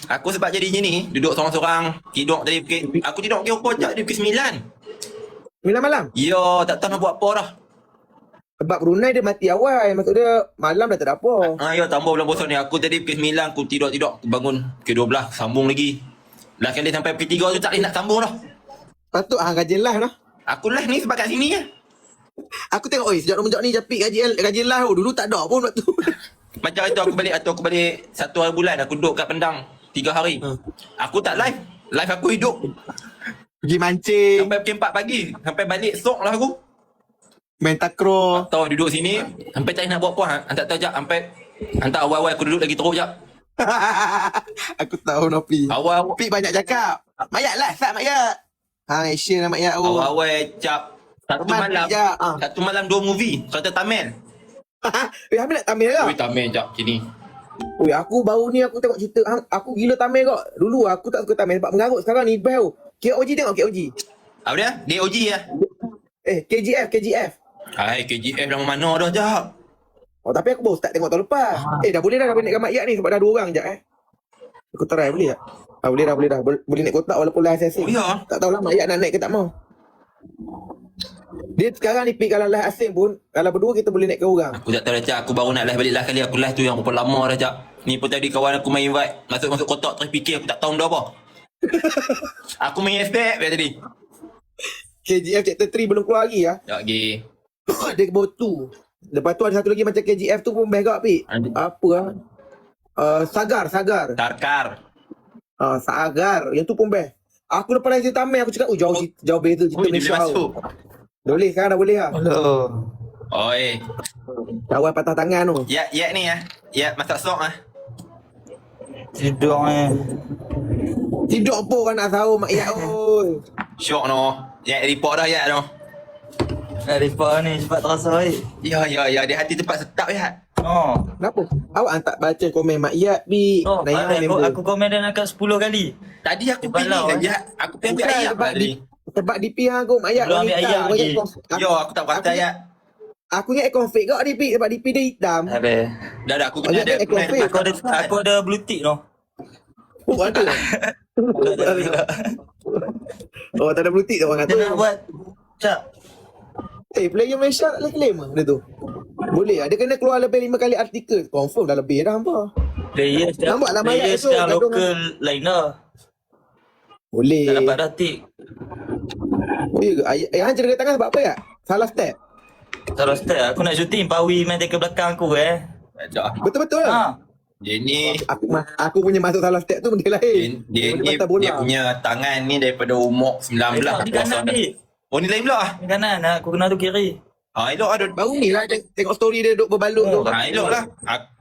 Aku sebab jadi je ni, duduk seorang-seorang, tidur tadi pukul, aku tidur pukul 4 je, dia pukul 9. 9 malam. Ya, tak tahu nak buat apa dah. Sebab Brunei dia mati awal. Maksud dia malam dah tak ada apa. Ya, tambah bulan puasa ni. Aku tadi pukul 9, aku tidur, aku bangun pukul 12, sambung lagi. Lah kali sampai pukul 3 tu tak boleh nak sambung dah. Patut gaji live dah. Aku live ni sebab kat sini je. Aku tengok, sejak ni Japik gaji live. Dulu tak ada pun waktu. Macam itu aku balik 1 hari bulan, aku duduk kat Pendang 3 hari. Aku tak live. Live aku hidup. Pergi mancing. Sampai pukul 4 pagi. Sampai balik sok lah aku. Main takraw. Tak tahu duduk sini. Sampai tak nak buat apa. Tak tahu jap. Sampai hantar awal-awal aku duduk lagi teruk jap. Aku tahu Nopi. Awal Nopi banyak cakap. Mayat lah, sat mayat. Action lah mayat. Awal cap. Satu malam 2 movie. Kata Tamil. Hamil nak Tamil ke? Ui, Tamil jap sini. Ui, aku baru ni aku tengok cerita. Aku gila Tamil kok. Dulu aku tak suka Tamil sebab mengarut. Sekarang ni bel. KOG tengok KOG. Apa dia? DOG ya? KGF. Hai, KGF dah mana dah jap. Oh, tapi aku baru start tengok tahun lepas. Dah boleh dah naikkan Mak Yat ni sebab dah 2 orang jap Aku try boleh tak? Boleh dah. Boleh naik kotak walaupun live asing. Oh ya? Tak tahulah Mak Yat nak naik ke tak mau. Dia sekarang ni kalau live asing pun, kalau berdua kita boleh naik ke orang. Aku tak tahu dah cak. Aku baru nak live balik lah kali. Aku live tu yang berapa lama dah cak. Ni pun tadi kawan aku main invite. Masuk kotak terus fikir aku tak tahu dah apa. Aku main step tadi. KGF chapter 3 belum keluar lagi ya. Sekejap lagi. Dia baru tu. Lepas tu ada satu lagi macam KGF tu pun best gak Pik. Apa ah? Sagar. Tarkar. Sagar. Yang tu pun best. Aku lepas dari cerita Tamil aku cakap, jauh beza cerita Ui, dia Malaysia. boleh masuk. Boleh sekarang dah boleh lah. Hello. Oi. Kawan patah tangan tu. Ya ni ya. Ya, masak sok ah. Tidur ni. Tidur apa kan nak sahur Mak Yat oi. Syok no. Ya, report dah ya no. Nak report ni cepat terasa baik. Ya, dia hati tempat setap ya. Oh. Kenapa? Awak hantar baca komen Mak Yat Pik. Oh, aku komen dia nak 10 kali. Tadi aku Balau, pilih ya. Aku pilih ayat tadi. Sebab di pihak aku Mak Yat Belum ambil ayat lagi. Yo, aku tak kata ya. Aku ingat config kau di Pik sebab di Pik dia hitam. Habis. Dah aku kena ada. Aku ada blue tick tu. Oh ada. Oh tak ada blue tick tu orang Dia kata. nak buat Cak. Player Malaysia tak boleh claim lah benda tu. Boleh lah. Dia kena keluar lebih 5 kali artikel. Confirm dah lebih dah hampa. Player Nampaklah mayat tu, sekarang gaduh lokal lain lah. Boleh. Tak dapat dah tick. Oh ya ke? Ayah cerita tangan sebab apa ya? Salah step. Salah step. Aku nak syuting Pawi main ke belakang aku Dah. Betul-betul lah. Ha. Dia ni Aku punya masuk salah step tu benda lain. dia Benda bola. dia punya tangan ni daripada umur 19 Di kanan ni. Oh ni lain pula ah. Di kanan aku kena tu kiri. Elok ada. Baru ni lah tengok story dia duduk berbalut tu. Elok lah.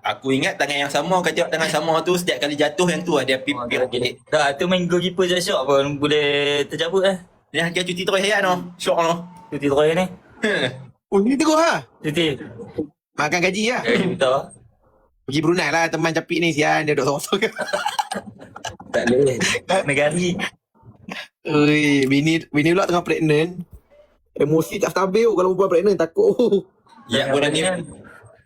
Aku ingat tangan yang sama, kau tengok tangan sama tu setiap kali jatuh yang tu ada pipir gini. Dah tu main goalkeeper je syok pun boleh tercabut Dia kira cuti terus hayat no. Syok no. Cuti terakhir ni. Oh ni terus ha? Cuti. Makan gaji lah. Betul. Pergi Brunei lah teman Capik ni sian. Dia duduk sorang-sorang. Tak boleh. Negari. Ui, bini pula tengah pregnant. Emosi tak stabil kalau perempuan pregnant takut. Ya budak ni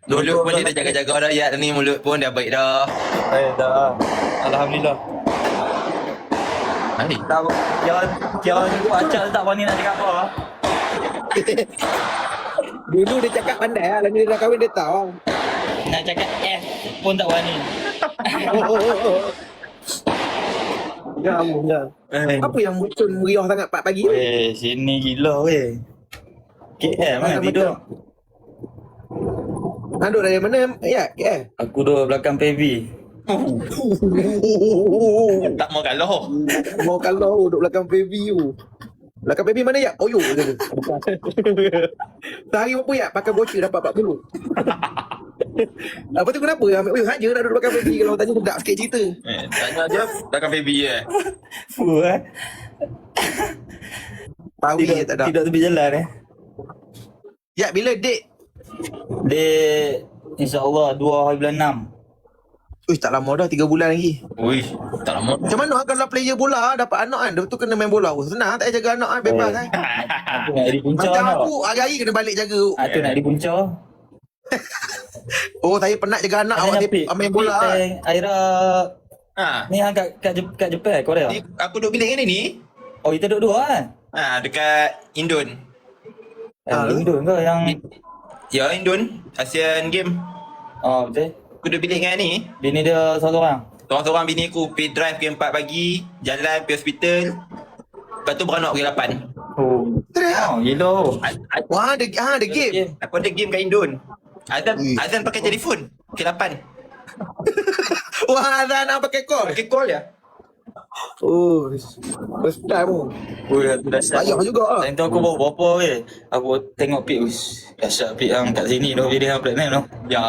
mulut pun dia dah jaga-jaga dah ya ni, mulut pun dah baik dah. Dah. Alhamdulillah. Hai. Tak jangan acak tak berani nak cakap apa. Dulu dia cakap pandai lah. Lagi dia dah kahwin dia tahu. Nak cakap pun tak berani. Jam. Apa yang muncul meriah sangat pagi tu? Sini gila weh. KL mana tidur? Duduk dari mana? Ya, KL. Aku duduk belakang PV. Tak mau galau. Mau kalau duduk belakang baby tu. Belakang baby mana ya? Oyo je tu. Sehari berapa ya? Pakai voucher dapat 40. Apa tu kenapa ambil oyo saja nak duduk belakang baby kalau tanya sedap sikit cerita. Tanya je belakang baby je. Fuh Pawi je tak ada. Tidak tepi jalan Ya, bila date? Dia InsyaAllah 2 hari bulan 6. Uish, tak lama dah, 3 bulan lagi. Ui, tak lama. Macam mana kalau player bola dapat anak kan? Dia tu kena main bola. Senang tak payah jaga anak kan? Bebas kan? Aku nak di punca Macam tau. aku, hari-hari kena balik jaga. Aku nak di punca. Oh, saya penat jaga anak awak dia main bola. Aira Ha. Ni kat Jepun Korea. Ni, aku duduk bilik ni ni. Oh, kita duduk dua kan? Ha, dekat Indon. Indon ke yang Ya, Indon. Asian Game. oh betul. Aku duduk bilik dengan ni. Bini dia seorang. Seorang-seorang bini aku pergi drive ke 4 pagi. Jalan pergi hospital. Lepas tu beranak ke 8. Oh. Oh, gila. Wah, ada game. Aku ada game kat Indon. Azan pakai telefon. Ke 8. Wah, Azan nak pakai call. Pakai call je. Oh, first time pun. Oh, aku dahsyat. Banyak juga lah. Time tu aku bawa berapa weh. Aku tengok pik dahsyat pik yang kat sini tu video hang pregnant tu. Ya.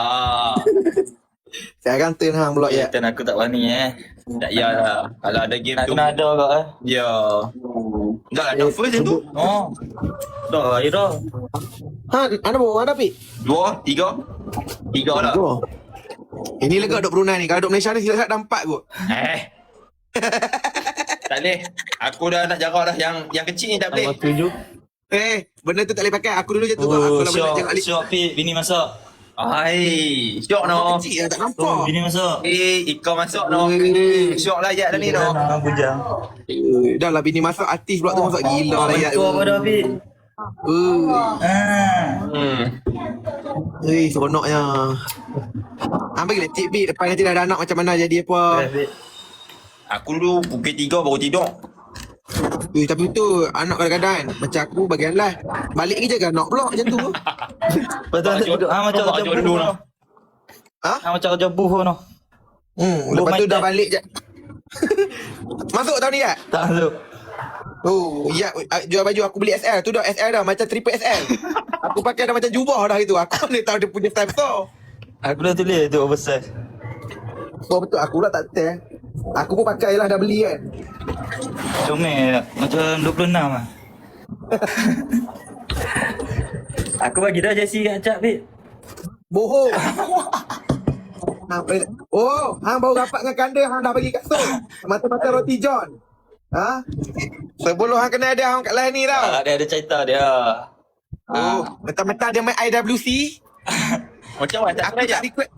Saya akan turn hang pula ya. Dan aku tak berani Tak yalah. Kalau ada game Nak tu. kena ada kau Ya. Dah ada first yang tu. Oh. Dah, ya dah. Ha, ada bawa ada pi. 2, 3. 3 lah. Dua. Ini lega duduk Brunei ni. Kalau duduk Malaysia ni silap dah 4 kot. Tak boleh. Aku dah nak jarak dah. Yang kecil ni tak boleh. Aku setuju. Benda tu tak boleh pakai. Aku dulu je tu. Aku Oh, lah banyak jangan alik. syok pik bini masak. Ai, syok no. Kecil lah tak Oh, nampak. bini masak. Ikau masuk no. Syok lah ayat dah ni no. Bujang. Dah lah bini masak artis pula tu masak gila lah ya. Betul apa dah pik? Seronoknya. Hang bagi tip bi depan nanti dah ada anak macam mana jadi apa. Aku dulu pukul 3 baru tidur. Tapi tu anak kadang-kadang macam aku bagian live. Balik kerja kan anak pula macam tu. Betul tu. Macam kerja dulu buh no. no. Macam kerja buh no. Lepas tu dah balik je. Masuk tahun ni tak? Tak tahu. Oh, ya, jual baju aku beli SL. Tu dah SL dah macam triple SL. Aku pakai dah macam jubah dah itu. Aku mana tahu dia punya time tu. Aku dah tulis tu oversize. Oh betul aku pula tak tell. Aku pun pakai lah dah beli kan. Comel macam 26 lah. Aku bagi dah jersey kat Acap pik. Bohong. Hang baru rapat dengan kanda, hang dah bagi kasut. Mata-mata roti John. Ha? Sebelum hang kena ada hang kat lain ni tau. Dia ada cerita dia. Mentang-mentang dia main IWC. Macam mana tak Aku tak request.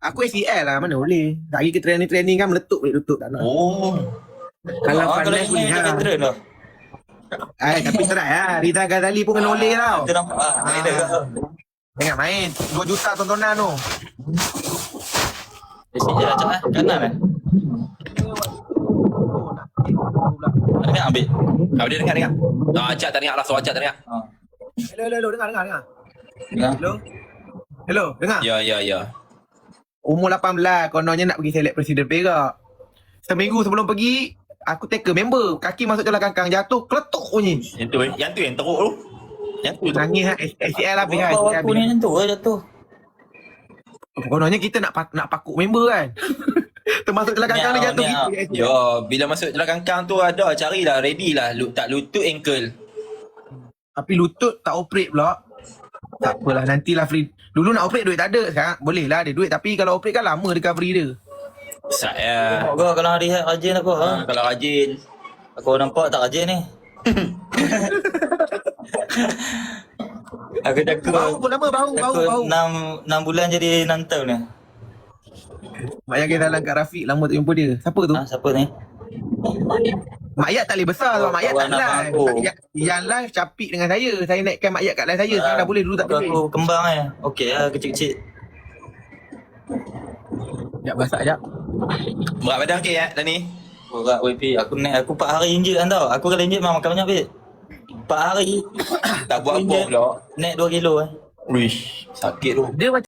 Aku SEL lah, mana boleh. Tak pergi ke training kan meletup balik lutut tak nak. Oh. Kalau Kalau pandai ini boleh dia veteran dah. Tapi try lah. Rita Ghazali pun kena oleh tau. Kita nampak ah. Ada ke? Jangan main. 2 juta tontonan tu. Jersey je Acap kanan Ada ambil. Dia dengar. Acak tak dengar lah. So Acak tak dengar. Hello. Dengar. Ya. Hello, dengar. Ya. Umur 18, kononnya nak pergi select Presiden Perak. Seminggu sebelum pergi, aku tackle member. Kaki masuk celah kangkang, jatuh, keletuk bunyi. Yang tu yang teruk tu. Yang tu. Nangis lah, SCL habis kan. Bawa aku ni macam tu jatuh. Kononnya kita nak pakuk member kan. Termasuk celah kangkang ni jatuh Niat. gitu. Ya, bila masuk celah kangkang tu ada, carilah, ready lah. Tak lutut, ankle. Tapi lutut tak operate pula. Tak apalah, nantilah free. Dulu nak operate duit tak ada. Sekarang boleh lah ada duit. Tapi kalau operate kan lama recovery dia. Saya. Kau kalau hari rajin apa? Kalau rajin. Aku nampak tak rajin ni. Aku takut. Bau pun lama, bau. Takut 6 bulan jadi 6 tahun ni. Mak Yat kita dalam Kak Rafiq, lama tak jumpa dia. Siapa tu? Siapa ni? Mak Yat tak boleh besar sebab Mak Yat tak Kawan abang live. aku. Yang live capik dengan saya. Saya naikkan Mak Yat kat live saya. Sekarang dah boleh, dulu tak boleh. Aku kembang okey lah kecil-kecil. Sekejap, basak sekejap. Berat badan okey ya, dah ni? Berat WP. Aku naik, aku 4 hari injet kan tau. Aku kalau injet memang makan banyak Pit. 4 hari. Tak buat apa pula. Naik 2 kilo Wish, sakit tu. Dia macam